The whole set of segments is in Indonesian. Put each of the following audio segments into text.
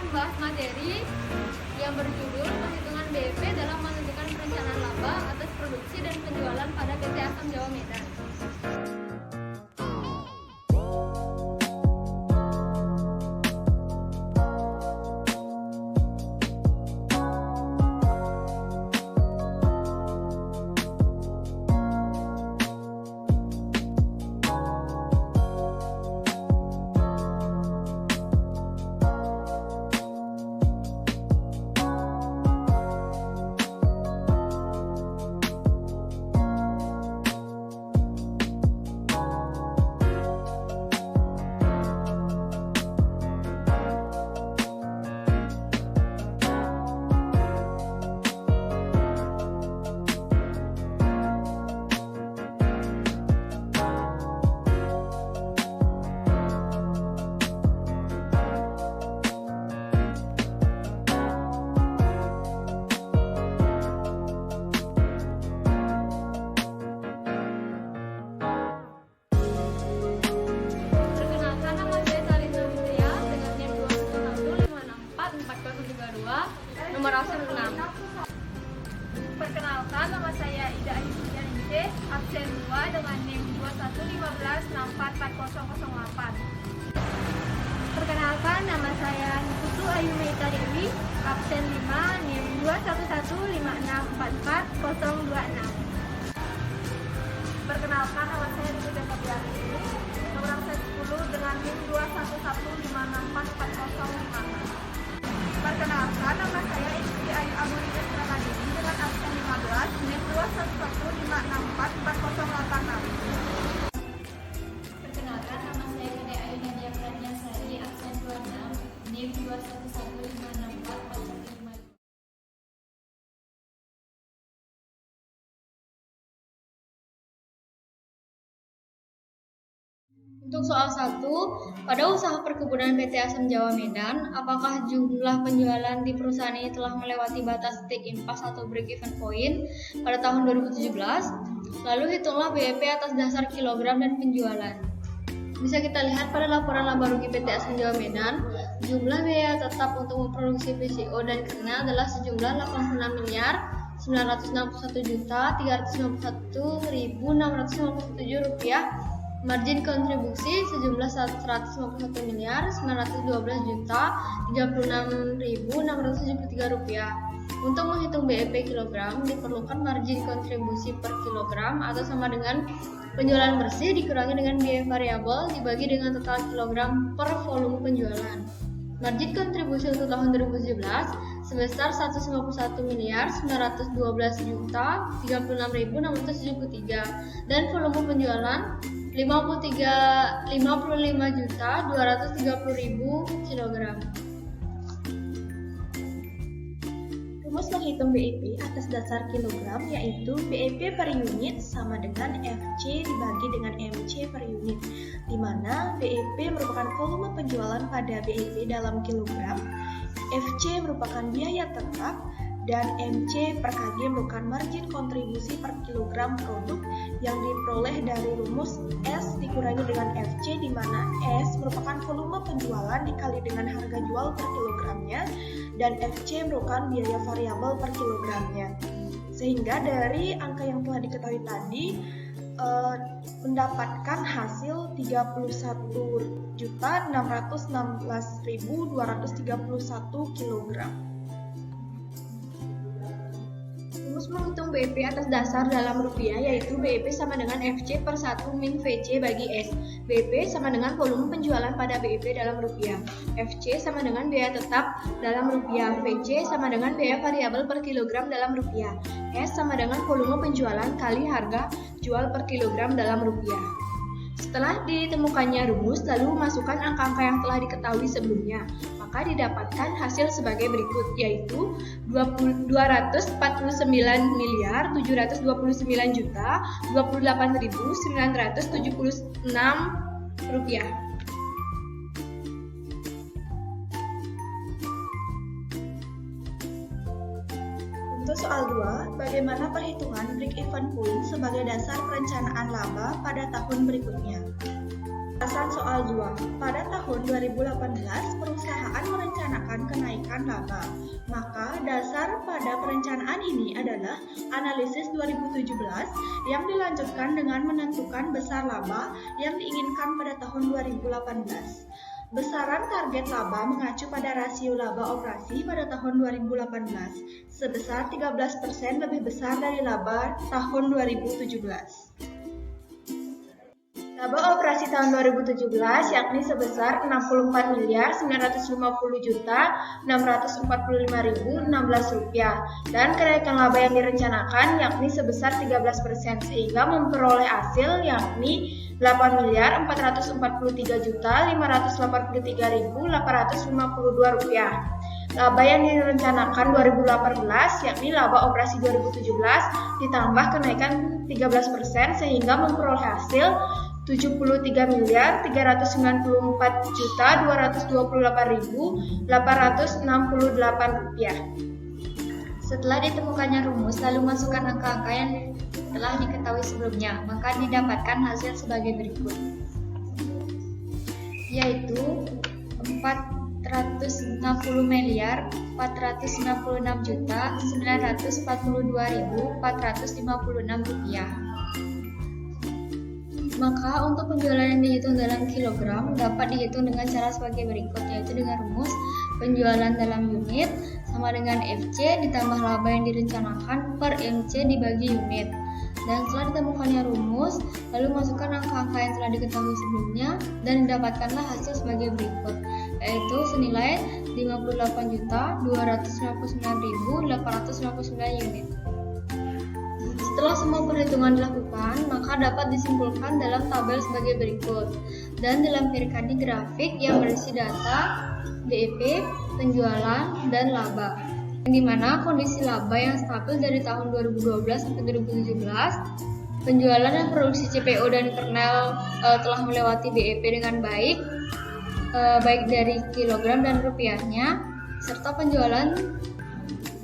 membahas materi yang berjudul perhitungan BEP dalam menentukan perencanaan laba atas produksi dan penjualan pada PT Asam Jawa Medan. Nomor absen 6. Perkenalkan, nama saya Ida Aisyah Ince, absen 2 dengan NIM 2115644008. Perkenalkan, nama saya Putu Ayu Meita Dewi, absen 5, NIM 2115644026. Perkenalkan, nama saya Dwi Febriani, nomor absen 10 dengan NIM 2115644056. Perkenalkan, nama saya Istri Ayu Amorita Pramadini dengan absen 15, NIM 2115644086. Perkenalkan, nama saya Dede Ayu Nadia Pradjasari, absen 26, NIM 2115644055. Untuk soal 1, pada usaha perkebunan PT Asam Jawa Medan, apakah jumlah penjualan di perusahaan ini telah melewati batas take impasse atau break even point pada tahun 2017? Lalu hitunglah BEP atas dasar kilogram dan penjualan. Bisa kita lihat pada laporan laba rugi PT Asam Jawa Medan, jumlah biaya tetap untuk memproduksi PCO dan kena adalah sejumlah 86.961.391.657 rupiah. Margin kontribusi sejumlah 151.912.036.673 rupiah. Untuk menghitung BEP kilogram, diperlukan margin kontribusi per kilogram atau sama dengan penjualan bersih dikurangi dengan biaya variabel dibagi dengan total kilogram per volume penjualan. Margin kontribusi untuk tahun 2017 sebesar 151.912.036.673 dan volume penjualan 55.230.000 kg. Rumus menghitung BEP atas dasar kilogram yaitu BEP per unit sama dengan FC dibagi dengan MC per unit, di mana BEP merupakan volume penjualan pada BEP dalam kilogram, FC merupakan biaya tetap, dan MC per kg merupakan margin kontribusi per kilogram produk yang diperoleh dari rumus S dikurangi dengan FC, di mana S merupakan volume penjualan dikali dengan harga jual per kilogramnya dan FC merupakan biaya variabel per kilogramnya. Sehingga dari angka yang telah diketahui tadi mendapatkan hasil 31.616.231 kg. Rumus menghitung BEP atas dasar dalam rupiah yaitu BEP sama dengan FC per 1 min VC bagi S. BEP sama dengan volume penjualan pada BEP dalam rupiah. FC sama dengan biaya tetap dalam rupiah. VC sama dengan biaya variabel per kilogram dalam rupiah. S sama dengan volume penjualan kali harga jual per kilogram dalam rupiah. Setelah ditemukannya rumus, lalu masukkan angka-angka yang telah diketahui sebelumnya, maka didapatkan hasil sebagai berikut, yaitu 229.028.976 rupiah. Untuk soal 2, bagaimana perhitungan break-even point sebagai dasar perencanaan laba pada tahun berikutnya? Alasan soal 2. Pada tahun 2018, perusahaan merencanakan kenaikan laba. Maka dasar pada perencanaan ini adalah analisis 2017 yang dilanjutkan dengan menentukan besar laba yang diinginkan pada tahun 2018. Besaran target laba mengacu pada rasio laba operasi pada tahun 2018, sebesar 13% lebih besar dari laba tahun 2017. Laba operasi tahun 2017 yakni sebesar Rp64.945.645.016 dan kenaikan laba yang direncanakan yakni sebesar 13% sehingga memperoleh hasil yakni Rp8.443.583.852. Laba yang direncanakan 2018 yakni laba operasi 2017 ditambah kenaikan 13% sehingga memperoleh hasil Rp73.394.228.868. Setelah ditemukannya rumus, lalu masukkan angka-angka yang telah diketahui sebelumnya, maka didapatkan hasil sebagai berikut, yaitu 460.466.942.456 rupiah. Maka untuk penjualan yang dihitung dalam kilogram dapat dihitung dengan cara sebagai berikut, yaitu dengan rumus penjualan dalam unit sama dengan FC ditambah laba yang direncanakan per MC dibagi unit. Dan setelah ditemukannya rumus, lalu masukkan angka-angka yang telah diketahui sebelumnya dan didapatkanlah hasil sebagai berikut, yaitu senilai 58.299.899 unit. Setelah semua perhitungan dilakukan, maka dapat disimpulkan dalam tabel sebagai berikut dan dilampirkan di grafik yang berisi data BEP, penjualan, dan laba. Yang dimana kondisi laba yang stabil dari tahun 2012 sampai 2017, penjualan dan produksi CPO dan kernel telah melewati BEP dengan baik, baik dari kilogram dan rupiahnya, serta penjualan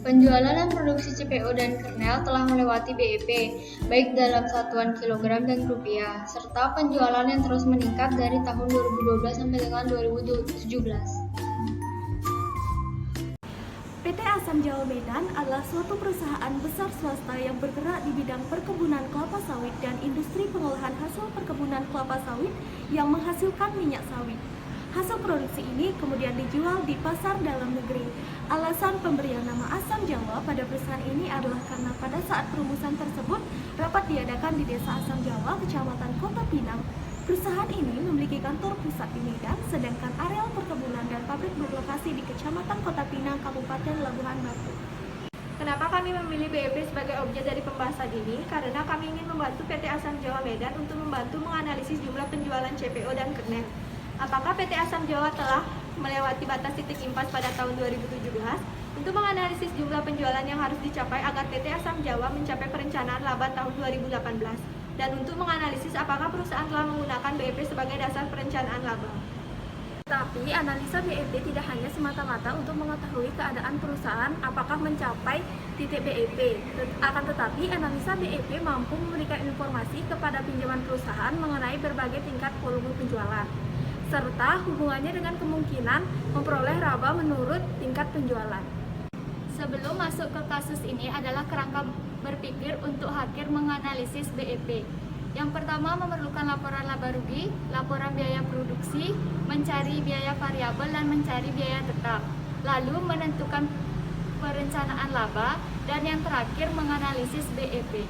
dan produksi CPO dan kernel telah melewati BEP, baik dalam satuan kilogram dan rupiah, serta penjualan yang terus meningkat dari tahun 2012 sampai dengan 2017. PT Asam Jawa Medan adalah suatu perusahaan besar swasta yang bergerak di bidang perkebunan kelapa sawit dan industri pengolahan hasil perkebunan kelapa sawit yang menghasilkan minyak sawit. Hasil produksi ini kemudian dijual di pasar dalam negeri. Alasan pemberian nama Asam Jawa pada perusahaan ini adalah karena pada saat perumusan tersebut rapat diadakan di Desa Asam Jawa, Kecamatan Kota Pinang. Perusahaan ini memiliki kantor pusat di Medan, sedangkan areal perkebunan dan pabrik berlokasi di Kecamatan Kota Pinang, Kabupaten Labuhan Batu. Kenapa kami memilih BEP sebagai objek dari pembahasan ini? Karena kami ingin membantu PT Asam Jawa Medan untuk membantu menganalisis jumlah penjualan CPO dan kernel. Apakah PT Asam Jawa telah melewati batas titik impas pada tahun 2017? Untuk menganalisis jumlah penjualan yang harus dicapai agar PT Asam Jawa mencapai perencanaan laba tahun 2018. Dan untuk menganalisis apakah perusahaan telah menggunakan BEP sebagai dasar perencanaan laba. Tapi analisa BEP tidak hanya semata-mata untuk mengetahui keadaan perusahaan apakah mencapai titik BEP, akan tetapi analisa BEP mampu memberikan informasi kepada pinjaman perusahaan mengenai berbagai tingkat volume penjualan, serta hubungannya dengan kemungkinan memperoleh laba menurut tingkat penjualan. Sebelum masuk ke kasus ini adalah kerangka berpikir untuk hakim menganalisis BEP. Yang pertama memerlukan laporan laba rugi, laporan biaya produksi, mencari biaya variabel dan mencari biaya tetap. Lalu menentukan perencanaan laba dan yang terakhir menganalisis BEP.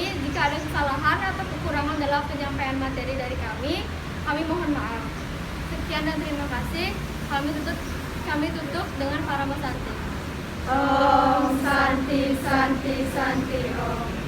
Jika ada kesalahan atau kekurangan dalam penyampaian materi dari kami mohon maaf. Sekian dan terima kasih. Kami tutup dengan Parama Santi. Om Santi Santi Santi Om.